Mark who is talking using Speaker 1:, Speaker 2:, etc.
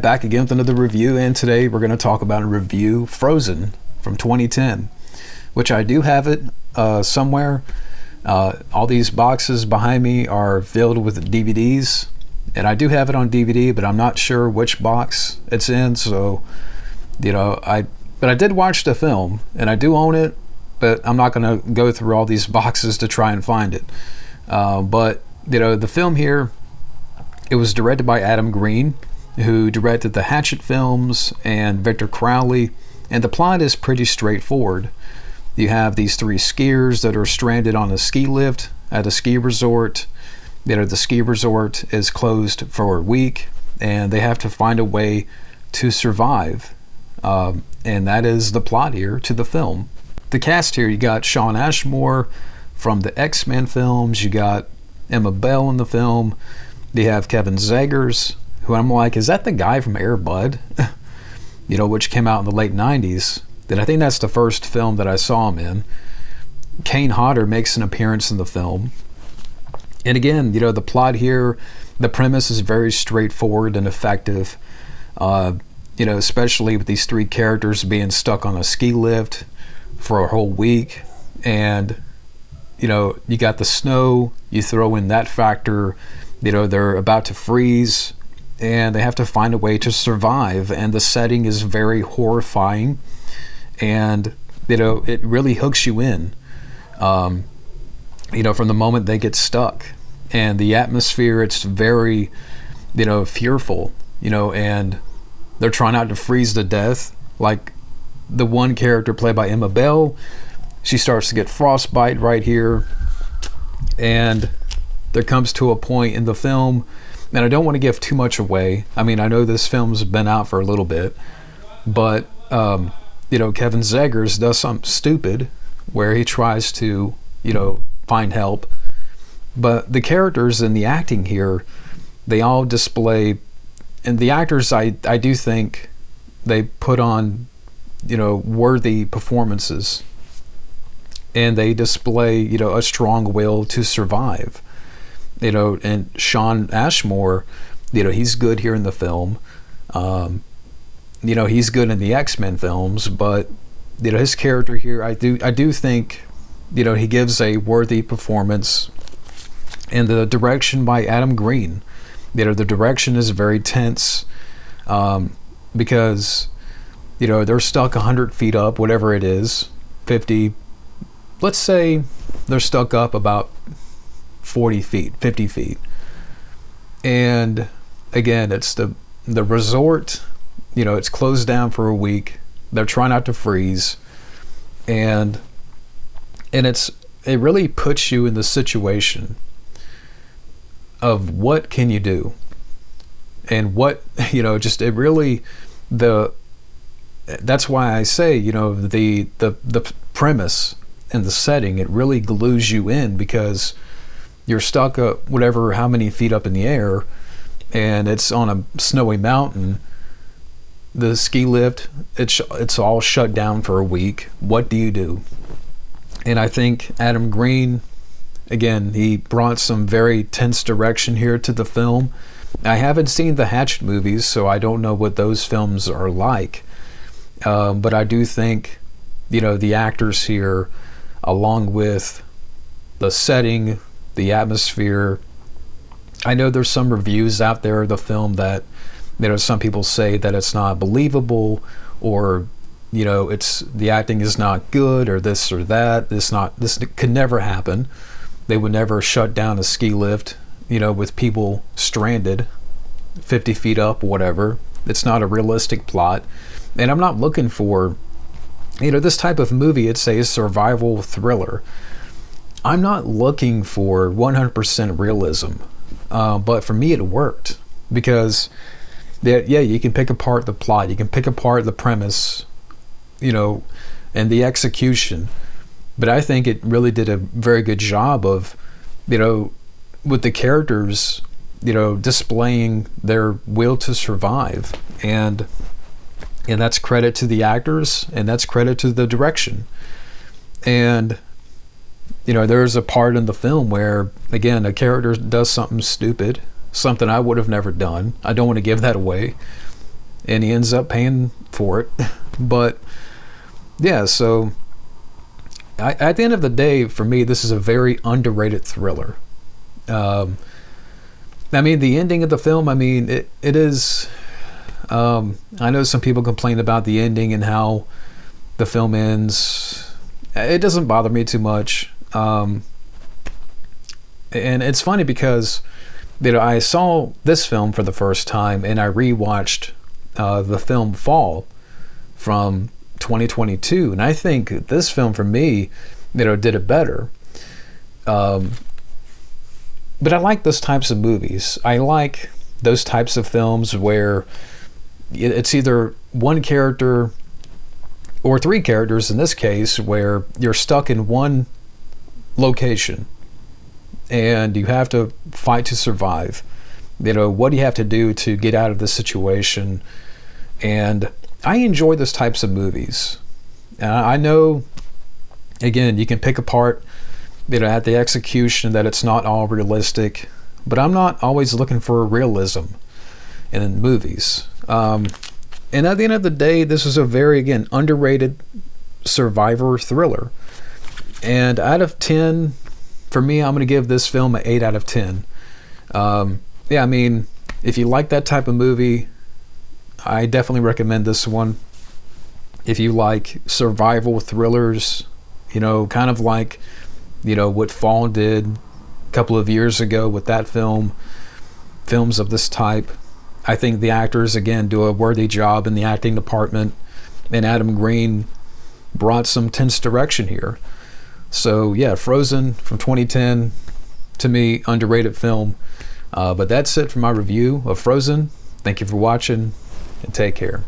Speaker 1: Back again with another review, and today we're going to talk about a review Frozen from 2010, which I do have it somewhere. All these boxes behind me are filled with DVDs, and I do have it on DVD, but I'm not sure which box it's in. So, but I did watch the film, and I do own it, but I'm not going to go through all these boxes to try and find it. But the film here, it was directed by Adam Green, who directed the Hatchet films, and Victor Crowley, and the plot is pretty straightforward. You have these three skiers that are stranded on a ski lift at a ski resort. The ski resort is closed for a week, and they have to find a way to survive. And that is the plot here to the film. The cast here, you got Shawn Ashmore from the X-Men films, you got Emma Bell in the film, you have Kevin Zegers, who I'm like, is that the guy from Air Bud? Which came out in the late 90s. And I think that's the first film that I saw him in. Kane Hodder makes an appearance in the film. And again, the plot here, the premise is very straightforward and effective. Especially with these three characters being stuck on a ski lift for a whole week. And, you got the snow, you throw in that factor, they're about to freeze, and they have to find a way to survive, and the setting is very horrifying, and it really hooks you in from the moment they get stuck. And the atmosphere, it's very fearful, and they're trying not to freeze to death. Like the one character played by Emma Bell, she starts to get frostbite right here, and there comes to a point in the film, and I don't want to give too much away. I mean, I know this film's been out for a little bit, but, Kevin Zegers does something stupid where he tries to, find help. But the characters and the acting here, they all display, and the actors, I do think they put on, worthy performances. And they display, a strong will to survive. And Shawn Ashmore, he's good here in the film. He's good in the X-Men films, but his character here, I do think, he gives a worthy performance. And the direction by Adam Green, the direction is very tense, because they're stuck 100 feet up, whatever it is, 50. Let's say they're stuck up about 40 feet, 50 feet. And again, it's the resort, it's closed down for a week. They're trying not to freeze. And it really puts you in the situation of what can you do? And what, that's why I say, the premise and the setting, it really glues you in, because you're stuck up how many feet up in the air, and it's on a snowy mountain. The ski lift, it's all shut down for a week. What do you do? And I think Adam Green, again, he brought some very tense direction here to the film. I haven't seen the Hatchet movies, so I don't know what those films are like. But I do think, the actors here, along with the setting, the atmosphere. I know there's some reviews out there of the film that, some people say that it's not believable, or, it's the acting is not good, or this or that. This could never happen. They would never shut down a ski lift, with people stranded 50 feet up, whatever. It's not a realistic plot. And I'm not looking for, this type of movie, it's a survival thriller. I'm not looking for 100% realism, but for me it worked, because you can pick apart the plot, you can pick apart the premise, and the execution, but I think it really did a very good job of, with the characters, displaying their will to survive, and that's credit to the actors, and that's credit to the direction. And there's a part in the film where, again, a character does something stupid, something I would have never done. I don't want to give that away. and he ends up paying for it. But yeah, so at the end of the day, for me, this is a very underrated thriller. I mean, the ending of the film, I mean, it is, I know some people complain about the ending and how the film ends. It doesn't bother me too much. And it's funny because, I saw this film for the first time and I rewatched the film Fall from 2022, and I think this film for me, did it better. But I like those types of movies. I like those types of films where it's either one character or three characters in this case, where you're stuck in one location and you have to fight to survive. What do you have to do to get out of this situation? And I enjoy those types of movies. And I know, again, you can pick apart, at the execution, that it's not all realistic, but I'm not always looking for realism in movies. And at the end of the day, this is a very, again, underrated survivor thriller. And out of 10, for me, I'm going to give this film an 8 out of 10. Yeah, I mean, if you like that type of movie, I definitely recommend this one. If you like survival thrillers, kind of like, what Fall did a couple of years ago with that films of this type. I think the actors, again, do a worthy job in the acting department, and Adam Green brought some tense direction here. So yeah, Frozen from 2010, to me, underrated film. But that's it for my review of Frozen. Thank you for watching, and take care.